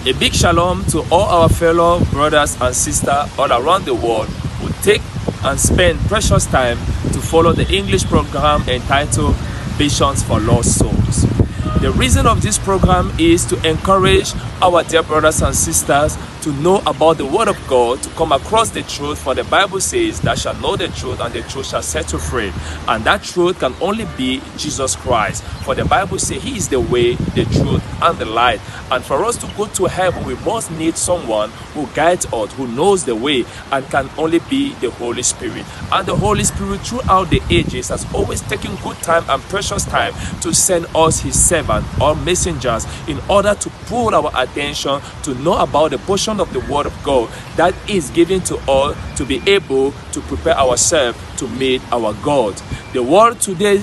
A big shalom to all our fellow brothers and sisters all around the world who take and spend precious time to follow the English program entitled Visions for Lost Souls. The reason of this program is to encourage our dear brothers and sisters to know about the Word of God, to come across the truth, for the Bible says, "Thou shalt know the truth, and the truth shall set you free." And that truth can only be Jesus Christ. For the Bible says He is the way, the truth, and the light. And for us to go to heaven, we must need someone who guides us, who knows the way, and can only be the Holy Spirit. And the Holy Spirit throughout the ages has always taken good time and precious time to send us His servants or messengers in order to pull our attention to know about the portion of the Word of God that is given to us to be able to prepare ourselves to meet our God. The world today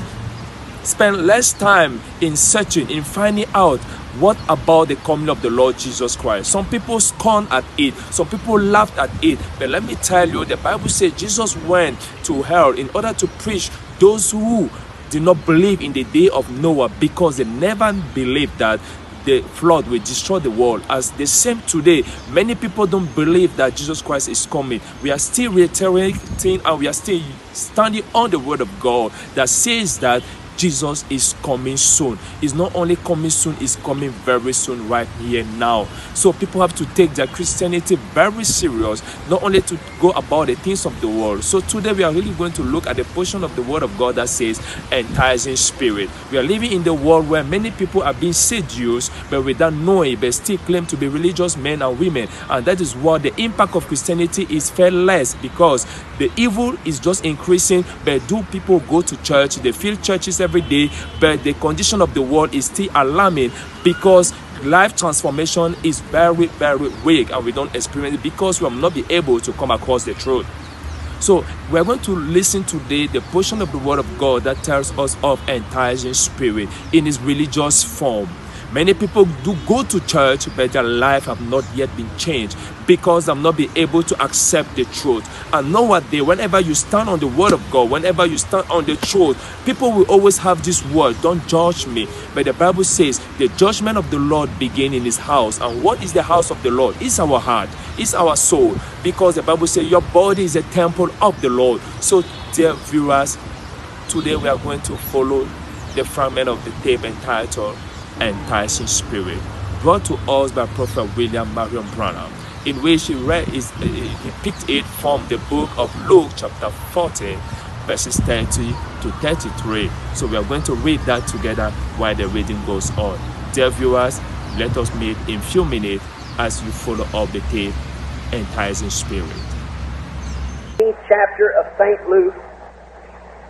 spend less time in searching, in finding out what about the coming of the Lord Jesus Christ. Some people scorn at it, some people laughed at it, but let me tell you, the Bible says Jesus went to hell in order to preach those who did not believe in the day of Noah, because they never believed that the flood will destroy the world. As the same today, many people don't believe that Jesus Christ is coming. We are still reiterating and we are still standing on the Word of God that says that Jesus is coming soon. He's not only coming soon, he's coming very soon, right here now. So people have to take their Christianity very serious, not only to go about the things of the world. So today we are really going to look at the portion of the Word of God that says enticing spirit. We are living in the world where many people are being seduced, but without knowing, but still claim to be religious men and women. And that is what the impact of Christianity is far less, because the evil is just increasing. But do people go to church? They fill churches every day, but the condition of the world is still alarming, because life transformation is very, very weak, and we don't experience it because we will not be able to come across the truth. So we're going to listen today the portion of the Word of God that tells us of enticing spirit in its religious form. Many people do go to church, but their life have not yet been changed because they have not been able to accept the truth. And nowadays, whenever you stand on the Word of God, whenever you stand on the truth, people will always have this word, "Don't judge me." But the Bible says the judgment of the Lord begins in His house. And what is the house of the Lord? It's our heart, it's our soul, because the Bible says your body is a temple of the Lord. So, dear viewers, today we are going to follow the fragment of the tape entitled Enticing Spirit, brought to us by Prophet William Marion Branham, in which he picked it from the book of Luke chapter 14 verses 30 to 33. So we are going to read that together while the reading goes on. Dear viewers, let us meet in few minutes as you follow up the tape Enticing Spirit. Chapter of St. Luke,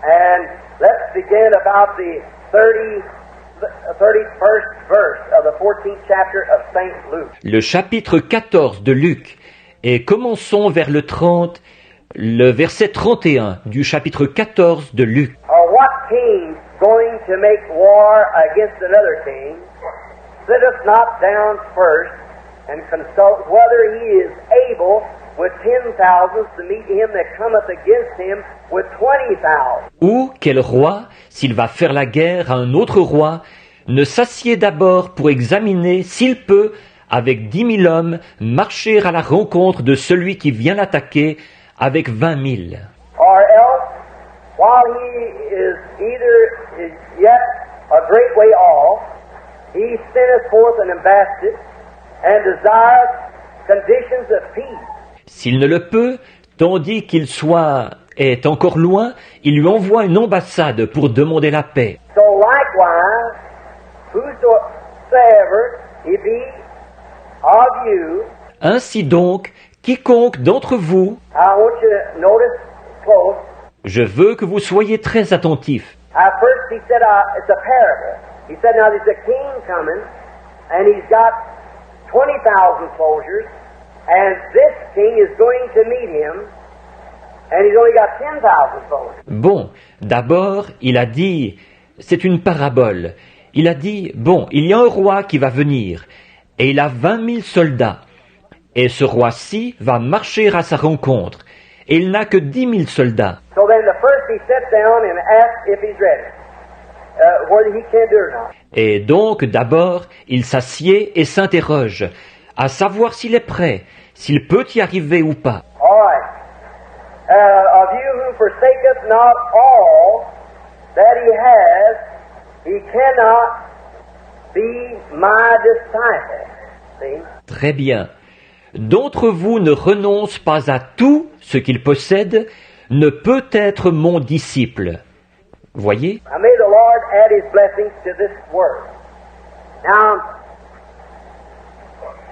and let's begin about the 31st verse of the 14th chapter of St. Luke. Le chapitre 14 de Luc, et commençons vers le verset 31 du chapitre 14 de Luc. Or what king going to make war against another king sitteth not down first and consult whether he is able with 10,000 to meet him that cometh against him with 20,000. Ou quel roi, s'il va faire la guerre à un autre roi, ne s'assied d'abord pour examiner s'il peut, avec 10 000 hommes, marcher à la rencontre de celui qui vient l'attaquer avec 20 000. Or else, while he is yet a great way off, he sendeth forth an ambassador and desireth conditions of peace. S'il ne le peut, tandis qu'il est encore loin, il lui envoie une ambassade pour demander la paix. So likewise, whosoever he be of you, ainsi donc, quiconque d'entre vous, I want you to notice close. Je veux que vous soyez très attentifs. At first he said it's a parable. He said, now there's a king coming, and he's got 20,000 soldiers, and this king is going to meet him, and he's only got 10,000 soldiers. Bon, d'abord, il a dit, c'est une parabole. Il a dit, bon, il y a un roi qui va venir, et il a 20 000 soldats. Et ce roi-ci va marcher à sa rencontre, et il n'a que 10 000 soldats. So then the first he sat down and asked if he's ready, whether he can do it or not. Et donc, d'abord, il s'assied et s'interroge, à savoir s'il est prêt, s'il peut y arriver ou pas. All right. Of you who forsaketh not all that he has, he cannot be my disciple. See? Très bien. D'entre vous ne renonce pas à tout ce qu'il possède, ne peut être mon disciple. Voyez? Now may the Lord add his blessings to this word. Now,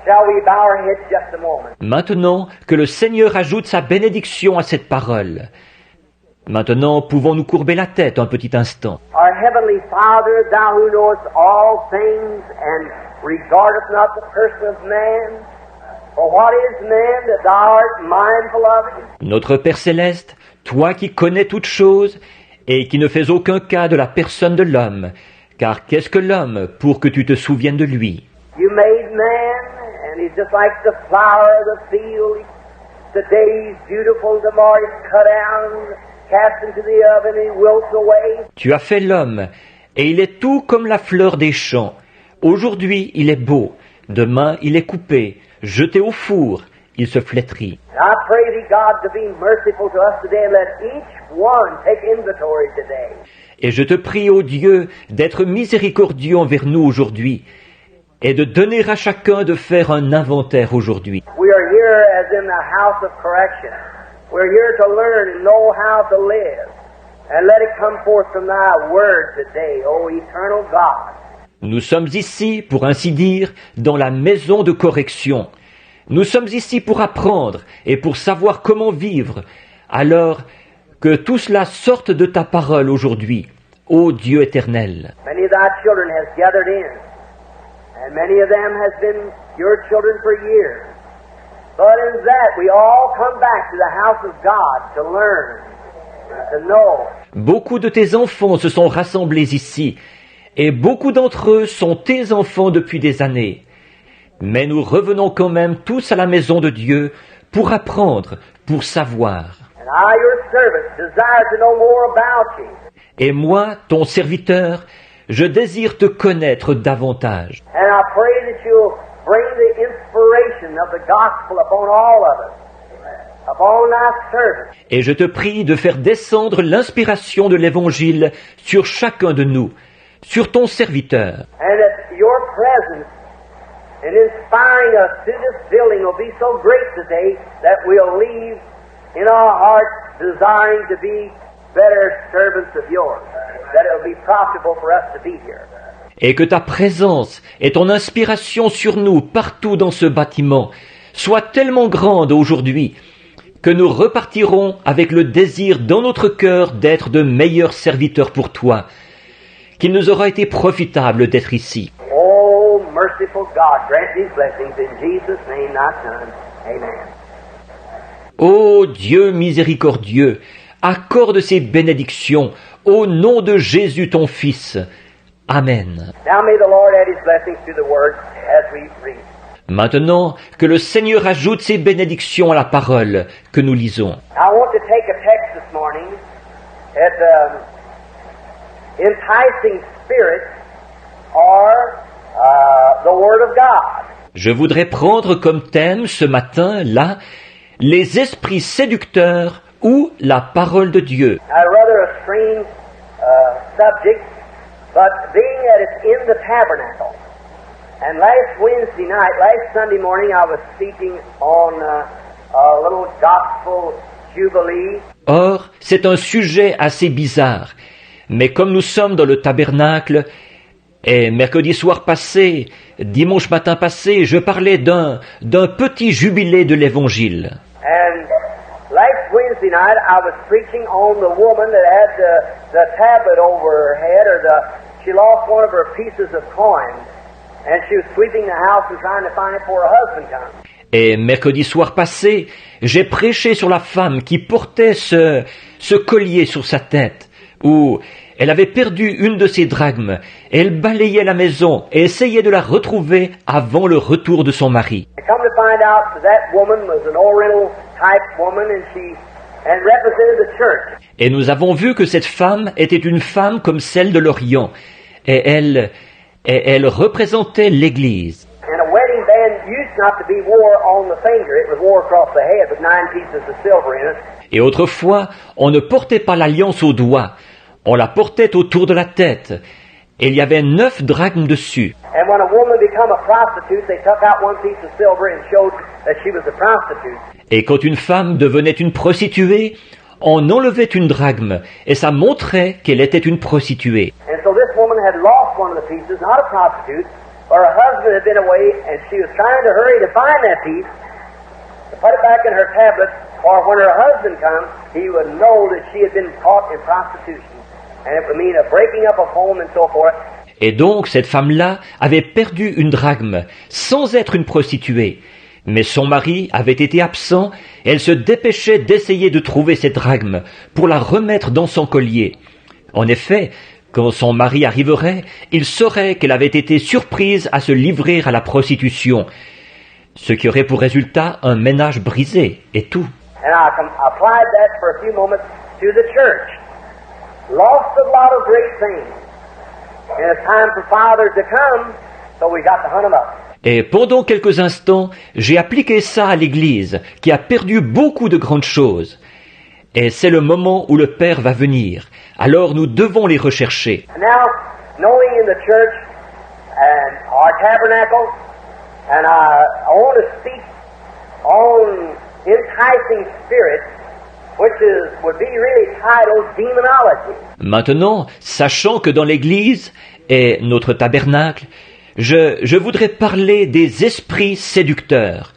shall we bow our heads just a moment? Maintenant que le Seigneur ajoute sa bénédiction à cette parole. Maintenant, pouvons-nous courber la tête un petit instant. Our heavenly Father, thou who knowest all things and regardeth not the person of man, for what is man that thou art mindful of him? Notre Père céleste, toi qui connais toutes choses et qui ne fais aucun cas de la personne de l'homme, car qu'est-ce que l'homme pour que tu te souviennes de lui? You made man, and he's just like the flower of the field. Today he's beautiful, tomorrow he's cut down, cast into the oven, he wilts away. Tu as fait l'homme, et il est tout comme la fleur des champs. Aujourd'hui il est beau, demain il est coupé, jeté au four, il se flétrit. And I pray thee, God, to be merciful to us today and let each one take inventory today. Et je te prie, ô Dieu, d'être miséricordieux envers nous aujourd'hui, et de donner à chacun de faire un inventaire aujourd'hui. We are here as in the house of correction. We're here to learn and know how to live. And let it come forth from thy word today, O eternal God. Nous sommes ici, pour ainsi dire, dans la maison de correction. Nous sommes ici pour apprendre et pour savoir comment vivre. Alors, que tout cela sorte de ta parole aujourd'hui, ô Dieu éternel. Many of thy children has gathered in, and many of them has been your children for years. But in that, we all come back to the house of God to learn and to know. Beaucoup de tes enfants se sont rassemblés ici, et beaucoup d'entre eux sont tes enfants depuis des années. Mais nous revenons quand même tous à la maison de Dieu pour apprendre, pour savoir. And I, your servant, desire to know more about you. Et moi, ton serviteur, je désire te connaître davantage. And I pray that you'll bring the inspiration of the gospel upon all of us, upon thy servant. Et je te prie de faire descendre l'inspiration de l'Évangile sur chacun de nous, sur ton serviteur. And that your presence in inspiring us to this building will be so great today that we'll leave in our hearts desiring to be better servants of yours, that it will be profitable for us to be here. Et que ta présence et ton inspiration sur nous partout dans ce bâtiment soient tellement grandes aujourd'hui que nous repartirons avec le désir dans notre cœur d'être de meilleurs serviteurs pour toi, qu'il nous aura été profitable d'être ici. Oh, merciful God, grant these blessings in Jesus' name, thy Son. Amen. Ô Dieu miséricordieux, accorde ces bénédictions au nom de Jésus ton Fils. Amen. Now may the Lord add his blessings to the word as we read. Maintenant que le Seigneur ajoute ses bénédictions à la parole que nous lisons. I want to take a text this morning at enticing spirits or the Word of God. Je voudrais prendre comme thème ce matin, là, les esprits séducteurs ou la parole de Dieu. Rather a strange subject, but being that it's in the tabernacle. And last Wednesday night, last Sunday morning, I was speaking on a little gospel jubilee. Or, c'est un sujet assez bizarre. Mais comme nous sommes dans le tabernacle, et mercredi soir passé, dimanche matin passé, je parlais d'un petit jubilé de l'Évangile. And last Wednesday night, I was preaching on the woman that had the tablet over her head, she lost one of her pieces of coin, and she was sweeping the house and trying to find it before her husband comes. Et mercredi soir passé, j'ai prêché sur la femme qui portait ce collier sur sa tête, où elle avait perdu une de ses drachmes, et elle balayait la maison et essayait de la retrouver avant le retour de son mari. I come to find out that woman was an Oriental type woman, and represented the church. Et nous avons vu que cette femme était une femme comme celle de l'Orient, et elle représentait l'Église. And a wedding band and used not to be wore on the finger. It was wore across the head with 9 pieces of silver in it. Et autrefois, on ne portait pas l'alliance au doigt, on la portait autour de la tête, et il y avait 9 drachmes dessus. And when a woman became a prostitute, they took out 1 piece of silver and showed that she was a prostitute. Et quand une femme devenait une prostituée, on enlevait une drachme, et ça montrait qu'elle était une prostituée. And so this woman had lost one of the pieces, not a prostitute, or her husband had been away, and she was trying to hurry to find that piece, to put it back in her tablet, or when her husband comes, he would know that she had been caught in prostitution. And it would mean a breaking up of home and so forth. Et donc cette femme-là avait perdu une drachme, sans être une prostituée. Mais son mari avait été absent, et elle se dépêchait d'essayer de trouver cette drachme, pour la remettre dans son collier. En effet, quand son mari arriverait, il saurait qu'elle avait été surprise à se livrer à la prostitution, ce qui aurait pour résultat un ménage brisé, et tout. And I applied that for a few moments to the church. Lost a lot of great things. And it's time for fathers to come, so we got to hunt them up. Et pendant quelques instants, j'ai appliqué ça à l'Église, qui a perdu beaucoup de grandes choses. Et c'est le moment où le Père va venir. Alors nous devons les rechercher. And now, knowing in the church and our tabernacle, and I want to speak on enticing spirits, which would be really titled demonology. Maintenant, sachant que dans l'Église et notre tabernacle, je voudrais parler des esprits séducteurs,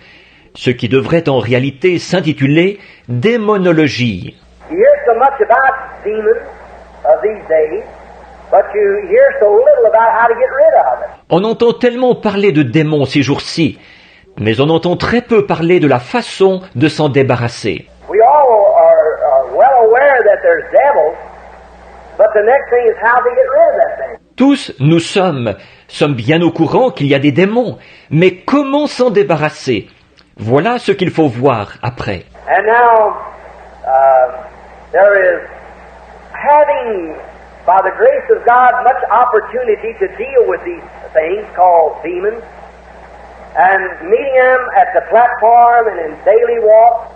ce qui devrait en réalité s'intituler démonologie. You hear so much about demons of these days, but you hear so little about how to get rid of it. On entend tellement parler de démons ces jours-ci, mais on entend très peu parler de la façon de s'en débarrasser. We all are well aware that there's devils, but the next thing is how to get rid of that thing. Tous, nous sommes bien au courant qu'il y a des démons, mais comment s'en débarrasser? Voilà ce qu'il faut voir après. And now, there is having, by the grace of God, much opportunity to deal with these things called demons, and meeting them at the platform and in daily walk.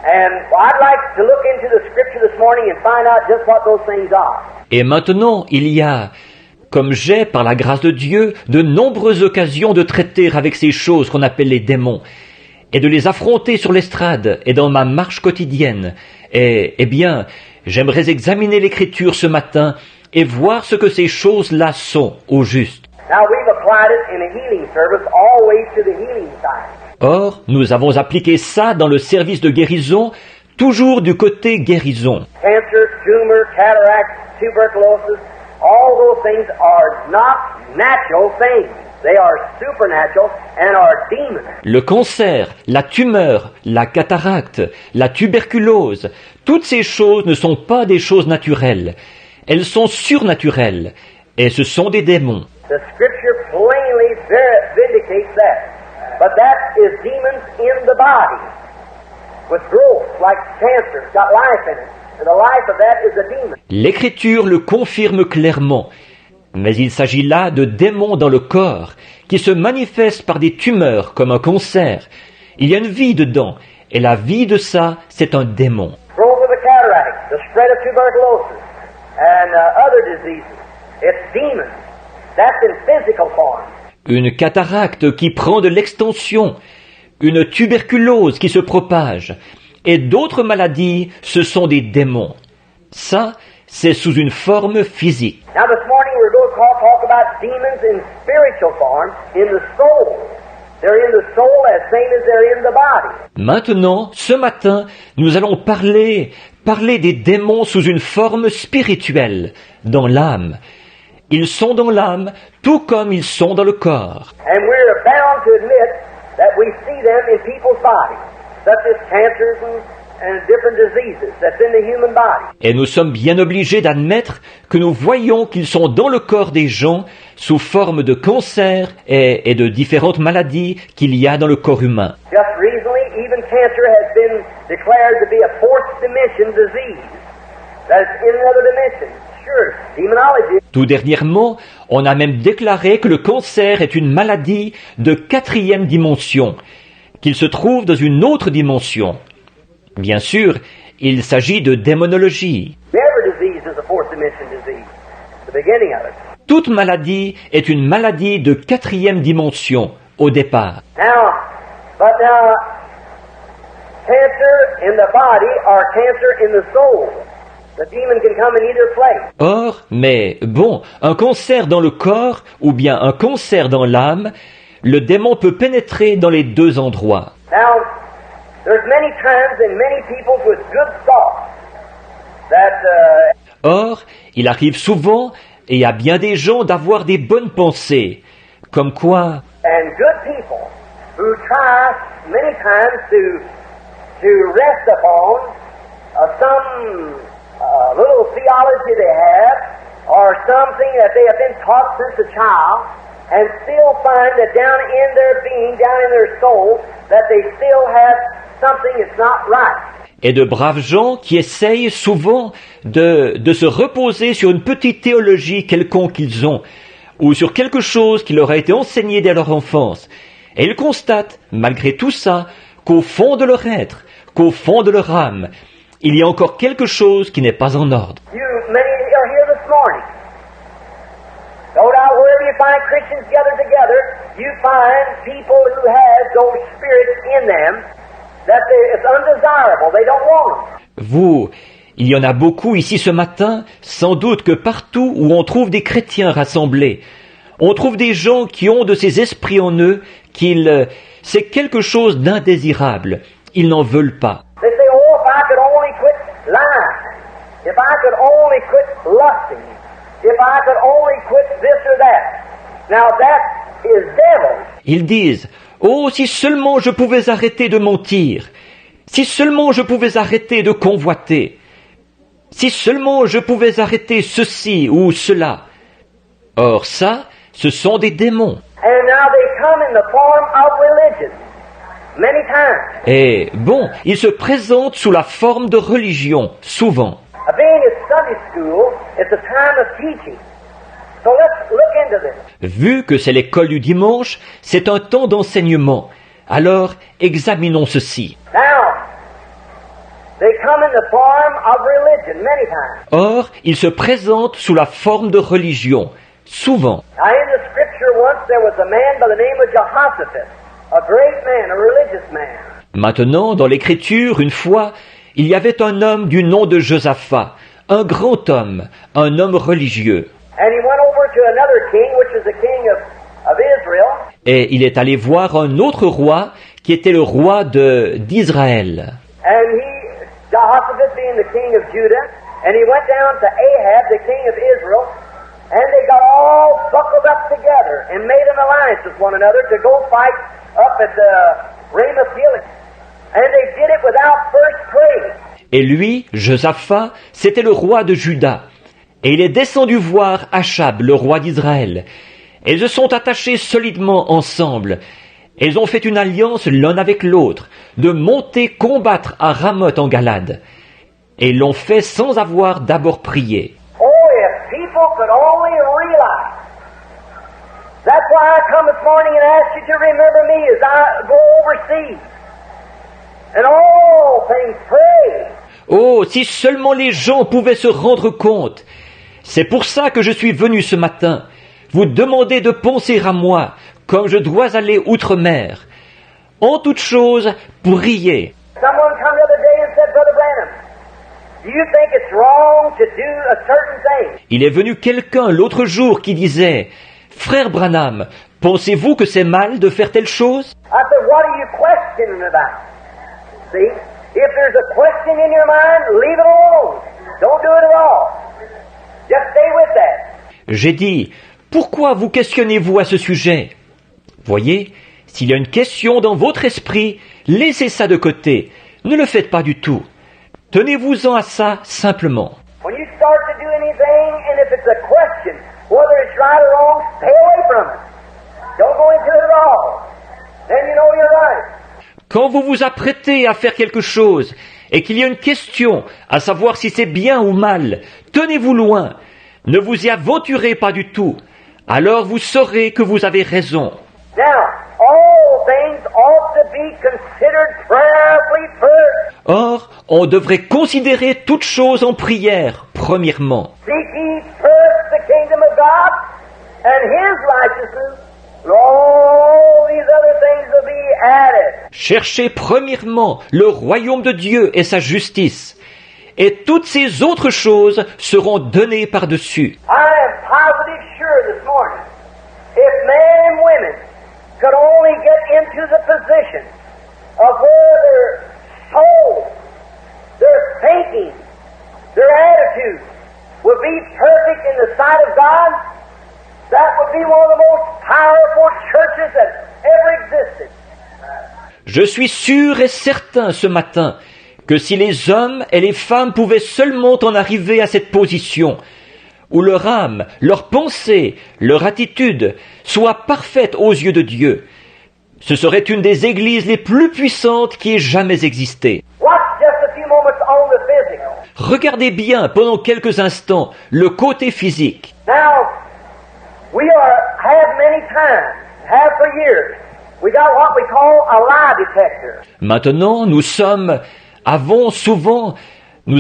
And I'd like to look into the Scripture this morning and find out just what those things are. Et maintenant, il y a, comme j'ai, par la grâce de Dieu, de nombreuses occasions de traiter avec ces choses qu'on appelle les démons, et de les affronter sur l'estrade et dans ma marche quotidienne. Et, eh bien, j'aimerais examiner l'Écriture ce matin et voir ce que ces choses-là sont, au juste. Now we've applied it in a healing service always to the healing side. Or, nous avons appliqué ça dans le service de guérison, toujours du côté guérison. Cancer, tumor, cataract, tuberculosis, all those things are not natural things. They are supernatural and are demons. Le cancer, la tumeur, la cataracte, la tuberculose, toutes ces choses ne sont pas des choses naturelles. Elles sont surnaturelles, et ce sont des démons. The Scripture plainly vindicates that. But that is demons in the body, with growth like cancer, it's got life in it, and the life of that is a demon. L'Écriture le confirme clairement, mais il s'agit là de démons dans le corps, qui se manifestent par des tumeurs comme un cancer. Il y a une vie dedans, et la vie de ça, c'est un démon. Growth of the cataract, the spread of tuberculosis, and other diseases, it's demons. That's in physical form. Une cataracte qui prend de l'extension, une tuberculose qui se propage, et d'autres maladies, ce sont des démons. Ça, c'est sous une forme physique. Now this morning we're going to talk about demons in spiritual form, in the soul. They're in the soul as same as they're in the body. Maintenant, ce matin, nous allons parler des démons sous une forme spirituelle, dans l'âme. Ils sont dans l'âme, tout comme ils sont dans le corps. And we're bound to admit that we see them in people's bodies, such as cancers and different diseases that's in the human body. Et nous sommes bien obligés d'admettre que nous voyons qu'ils sont dans le corps des gens sous forme de cancer et de différentes maladies qu'il y a dans le corps humain. Just recently, even cancer has been declared to be a fourth dimension disease. That's in another dimension. Sure, demonology. Tout dernièrement, on a même déclaré que le cancer est une maladie de 4e dimension, qu'il se trouve dans une autre dimension. Bien sûr, il s'agit de démonologie. Every disease is a fourth dimension disease, the beginning of it. Toute maladie est une maladie de 4e dimension au départ. But cancer in the body or cancer in the soul. The demon can come in either place. Or, mais bon, un cancer dans le corps ou bien un cancer dans l'âme, le démon peut pénétrer dans les deux endroits. Now, there's many times in many people with good thoughts that Or, il arrive souvent, et à bien des gens, d'avoir des bonnes pensées, comme quoi and good people who try many times to rest upon some little theology they have or something that they have been taught since a child and still find that down in their being, down in their soul, that they still have something that's not right. et de braves gens qui essayent souvent de se reposer sur une petite théologie quelconque qu'ils ont, ou sur quelque chose qui leur a été enseigné dès leur enfance. Et ils constatent, malgré tout ça, qu'au fond de leur être, qu'au fond de leur âme, il y a encore quelque chose qui n'est pas en ordre. Many are here this morning. No doubt wherever you find Christians gathered together, you find people who have those spirits in them that it's undesirable. They don't want them. Vous, il y en a beaucoup ici ce matin, sans doute que partout où on trouve des chrétiens rassemblés, on trouve des gens qui ont de ces esprits en eux c'est quelque chose d'indésirable. Ils n'en veulent pas. They say, oh, if I could only quit lying, if I could only quit lusting, if I could only quit this or that. Now that is devil. Ils disent, oh, si seulement je pouvais arrêter de mentir, si seulement je pouvais arrêter de convoiter, si seulement je pouvais arrêter ceci ou cela. Or ça, ce sont des démons. And now they come in the form of religion, many times. Et bon, ils se présentent sous la forme de religion, souvent. Being at Sunday school, it's a time of teaching. So let's look into this. Vu que c'est l'école du dimanche, c'est un temps d'enseignement. Alors, examinons ceci. Now, they come in the form of religion many times. Or, ils se présentent sous la forme de religion, souvent. Now, in the scripture once there was a man by the name of Jehoshaphat, a great man, a religious man. Maintenant, dans l'Écriture, une fois, il y avait un homme du nom de Josaphat, un grand homme, un homme religieux. And he went over to another king, which was the king of Israel. Et il est allé voir un autre roi, qui était le roi d'Israël. And Jehoshaphat being the king of Judah, and he went down to Ahab, the king of Israel, and they got all buckled up together and made an alliance with one another to go fight up at Ramoth Gilead. And they did it without first praying. Et lui, Josaphat, c'était le roi de Juda. Et il est descendu voir Achab, le roi d'Israël. Et ils se sont attachés solidement ensemble. Et ils ont fait une alliance l'un avec l'autre, de monter combattre à Ramoth en Galade. Et ils l'ont fait sans avoir d'abord prié. Oh, if people could only realize. That's why I come this morning and ask you to remember me as I go overseas. And all things pray. Oh, si seulement les gens pouvaient se rendre compte. C'est pour ça que je suis venu ce matin, vous demander de penser à moi, comme je dois aller outre-mer. En toute chose, prier. Someone come the other day and said, Brother Branham, do you think it's wrong to do a certain thing? Il est venu quelqu'un l'autre jour qui disait, Frère Branham, pensez-vous que c'est mal de faire telle chose? I said, what are you questioning about? See, if there's a question in your mind, leave it alone. Don't do it at all. Just stay with that. J'ai dit, pourquoi vous questionnez-vous à ce sujet? Voyez, s'il y a une question dans votre esprit, laissez ça de côté. Ne le faites pas du tout. Tenez-vous-en à ça simplement. When you start to do anything, and if it's a question, whether it's right or wrong, stay away from it. Don't go into it at all. Then you know you're right. Quand vous vous apprêtez à faire quelque chose et qu'il y a une question à savoir si c'est bien ou mal, tenez-vous loin. Ne vous y aventurez pas du tout. Alors vous saurez que vous avez raison. Now, all things ought to be considered prayerfully first. Or, on devrait considérer toutes choses en prière, premièrement. Seek ye first the kingdom of God and His righteousness, and all these other things will be added. Cherchez premièrement le royaume de Dieu et sa justice, et toutes ces autres choses seront données par-dessus. I am positive sure this morning, if men and women could only get into the position of where their soul, their thinking, their attitude would be perfect in the sight of God, that would be one of the most powerful churches that ever existed. Je suis sûr et certain ce matin que si les hommes et les femmes pouvaient seulement en arriver à cette position, où leur âme, leur pensée, leur attitude soient parfaites aux yeux de Dieu, ce serait une des églises les plus puissantes qui ait jamais existé. Watch just a few moments on the physical. Regardez bien pendant quelques instants le côté physique. Now, have many times, have for years, we got what we call a lie detector. Maintenant, nous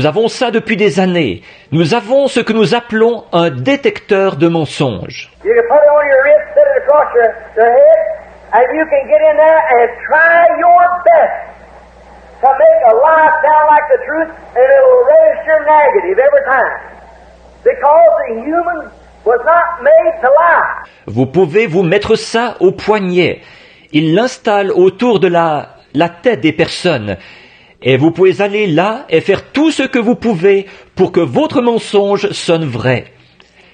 avons ça depuis des années. Nous avons ce que nous appelons un détecteur de mensonges. You can put it on your wrist, set it across your head, and you can get in there and try your best to make a lie sound like the truth, and it'll register negative every time. Because the human was not made to lie. Vous pouvez vous mettre ça au poignet. Il l'installe autour de la tête des personnes. Et vous pouvez aller là et faire tout ce que vous pouvez pour que votre mensonge sonne vrai.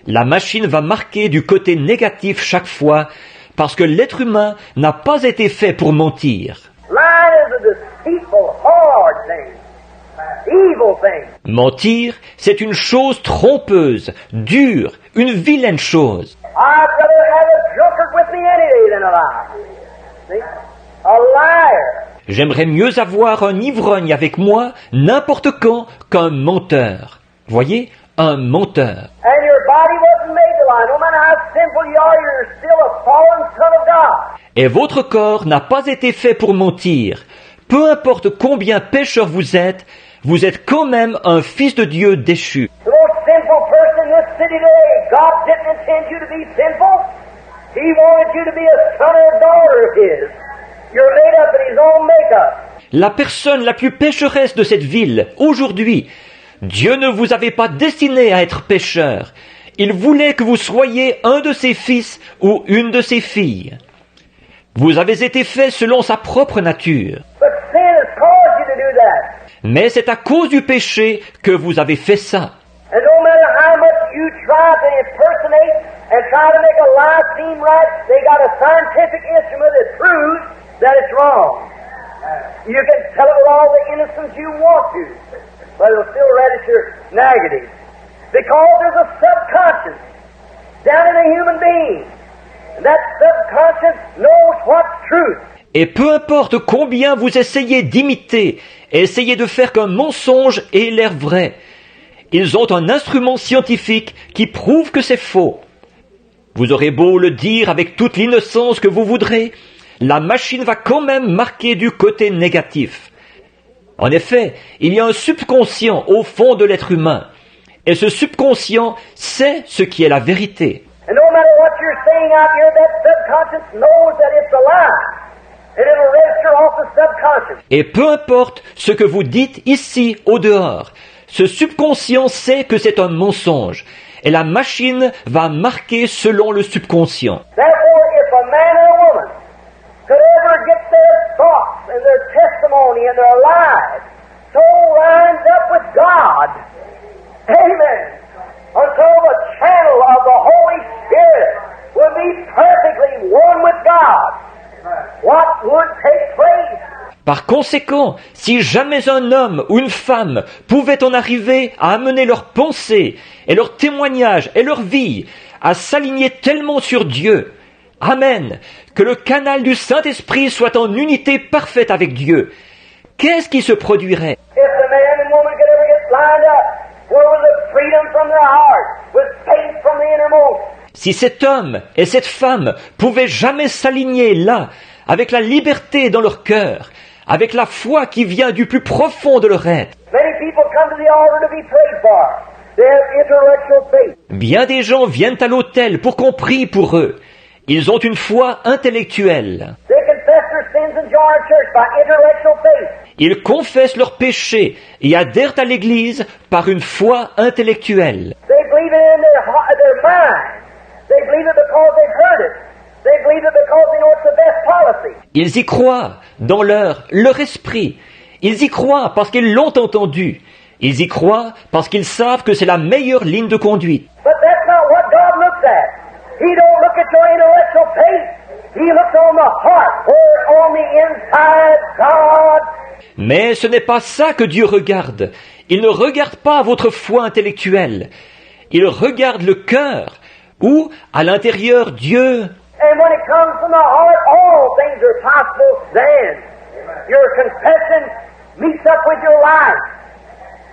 La machine va marquer du côté négatif chaque fois parce que l'être humain n'a pas été fait pour mentir. Lying is a deceitful, hard thing, evil thing. Mentir, c'est une chose trompeuse, dure, une vilaine chose. I'd rather have a drunkard with me any day than a liar. See? A liar. J'aimerais mieux avoir un ivrogne avec moi n'importe quand qu'un menteur. Voyez, un menteur. And your body wasn't made to lie. No matter how sinful you are, you're still a fallen son of God. Et votre corps n'a pas été fait pour mentir. Peu importe combien pécheur vous êtes quand même un fils de Dieu déchu. The most sinful person in this city today, God didn't intend you to be sinful. He wanted you to be a son or a daughter of His. You're made up in His own makeup. La personne la plus pécheresse de cette ville, aujourd'hui, Dieu ne vous avait pas destiné à être pécheur. Il voulait que vous soyez un de ses fils ou une de ses filles. Vous avez été fait selon sa propre nature. But sin has caused you to do that. Mais c'est à cause du péché que vous avez fait ça. And no matter how much you try to impersonate and try to make a lie seem right, they got a scientific instrument that proves that it's wrong. You can tell it with all the innocence you want to, but it'll still register negative. Because there's a subconscious down in a human being. And that subconscious knows what's truth. Et peu importe combien vous essayez d'imiter, essayez de faire qu'un mensonge ait l'air vrai, ils ont un instrument scientifique qui prouve que c'est faux. Vous aurez beau le dire avec toute l'innocence que vous voudrez, la machine va quand même marquer du côté négatif. En effet, il y a un subconscient au fond de l'être humain, et ce subconscient sait ce qui est la vérité. And no matter what you're saying out here, that subconscious knows that it's a lie. And it'll register off the subconscious. Et peu importe ce que vous dites ici, au dehors, ce subconscient sait que c'est un mensonge, et la machine va marquer selon le subconscient. Therefore, if a man or a woman could ever get their thoughts and their testimony and their lives so lined up with God, amen, until the channel of the Holy Spirit would be perfectly one with God, what would take place? Par conséquent, si jamais un homme ou une femme pouvait en arriver à amener leurs pensées et leurs témoignages et leur vie à s'aligner tellement sur Dieu, Amen, que le canal du Saint-Esprit soit en unité parfaite avec Dieu, qu'est-ce qui se produirait? If the man and woman could ever get lined up, where was the freedom from their heart, with faith from the innermost. Si cet homme et cette femme pouvaient jamais s'aligner là, avec la liberté dans leur cœur, avec la foi qui vient du plus profond de leur être. Many people come to the altar to be prayed for. They have intellectual faith. Bien des gens viennent à l'autel pour qu'on prie pour eux. Ils ont une foi intellectuelle. They confess their sins and join our church by intellectual faith. Ils confessent leurs péchés et adhèrent à l'Église par une foi intellectuelle. They believe it in their mind. They believe it because they've heard it. They believe it because they know it's the best policy. Ils y croient dans leur esprit. Ils y croient parce qu'ils l'ont entendu. Ils y croient parce qu'ils savent que c'est la meilleure ligne de conduite. But that's not what God looks at. He don't look at your intellectual faith. He looks on the heart, where on the inside God. Mais ce n'est pas ça que Dieu regarde. Il ne regarde pas votre foi intellectuelle. Il regarde le cœur, où, à l'intérieur, Dieu... And when it comes from the heart, all things are possible then. Your confession meets up with your life.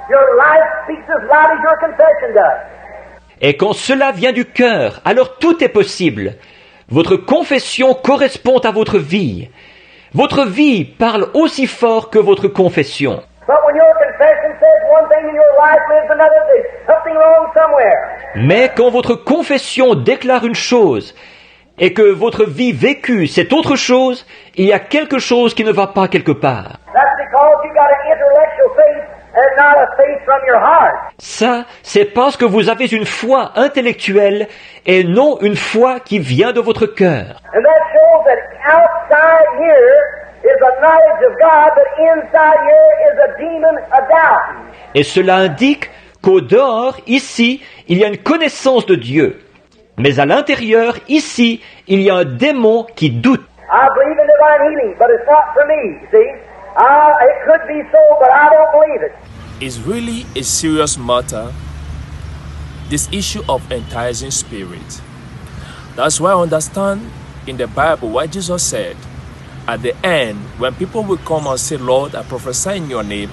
Your life speaks as loud as your confession does. Et quand cela vient du cœur, alors tout est possible. Votre confession correspond à votre vie. Votre vie parle aussi fort que votre confession. But when your confession says one thing and your life lives another, there's something wrong somewhere. Mais quand votre confession déclare une chose et que votre vie vécue c'est autre chose, il y a quelque chose qui ne va pas quelque part. That's because you got an intellectual faith and not a faith from your heart. Ça, c'est parce que vous avez une foi intellectuelle et non une foi qui vient de votre cœur. And that shows that outside here is a knowledge of God, but inside here is a demon, a doubt. Et cela indique qu'au dehors, ici, il y a une connaissance de Dieu. Mais à l'intérieur, ici, il y a un démon qui doute. I believe in divine healing, but it's not for me, see? It could be so, but I don't believe it. It's really a serious matter, this issue of enticing spirit. That's why I understand in the Bible what Jesus said. At the end, when people will come and say, Lord, I prophesy in your name,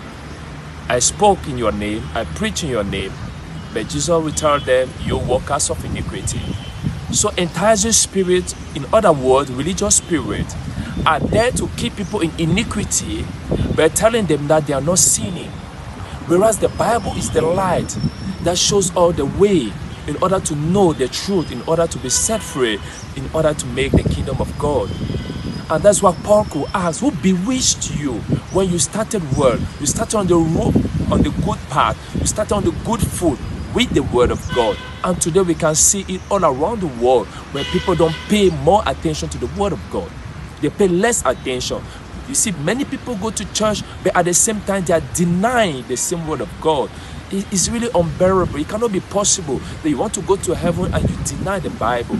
I spoke in your name, I preach in your name, but Jesus will tell them, you workers of iniquity. So enticing spirit, in other words, religious spirit, are there to keep people in iniquity by telling them that they are not sinning. Whereas the Bible is the light that shows all the way in order to know the truth, in order to be set free, in order to make the kingdom of God. And that's what Paul could ask, who bewitched you when you started well? You started on the road, on the good path. You started on the good foot with the word of God. And today we can see it all around the world where people don't pay more attention to the word of God. They pay less attention. You see, many people go to church, but at the same time they are denying the same word of God. It's really unbearable. It cannot be possible that you want to go to heaven and you deny the Bible.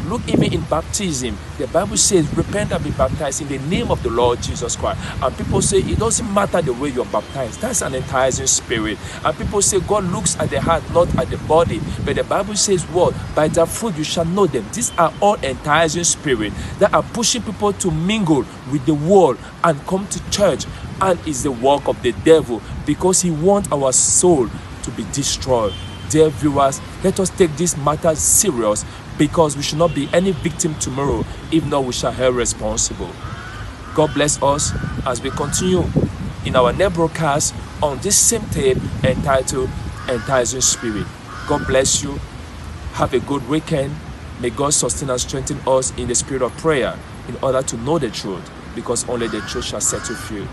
Look even in baptism. The Bible says, repent and be baptized in the name of the Lord Jesus Christ. And people say, it doesn't matter the way you're baptized. That's an enticing spirit. And people say, God looks at the heart, not at the body. But the Bible says, what? By their fruit you shall know them. These are all enticing spirits that are pushing people to mingle with the world and come to church. And it's the work of the devil because he wants our soul to be destroyed. Dear viewers, let us take this matter serious because we should not be any victim tomorrow. If not, we shall be held responsible. God bless us as we continue in our next broadcast on this same tape entitled Enticing Spirit. God bless you. Have a good weekend. May God sustain and strengthen us in the spirit of prayer in order to know the truth, because only the truth shall set you free.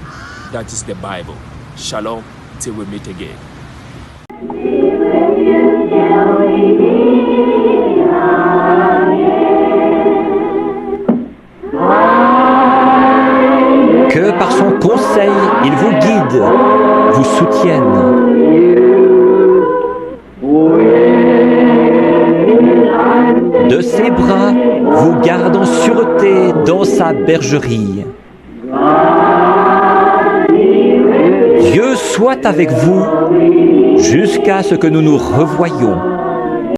That is the Bible. Shalom till we meet again. Que par son conseil, il vous guide, vous soutienne. De ses bras, vous garde en sûreté dans sa bergerie. Dieu soit avec vous jusqu'à ce que nous nous revoyions.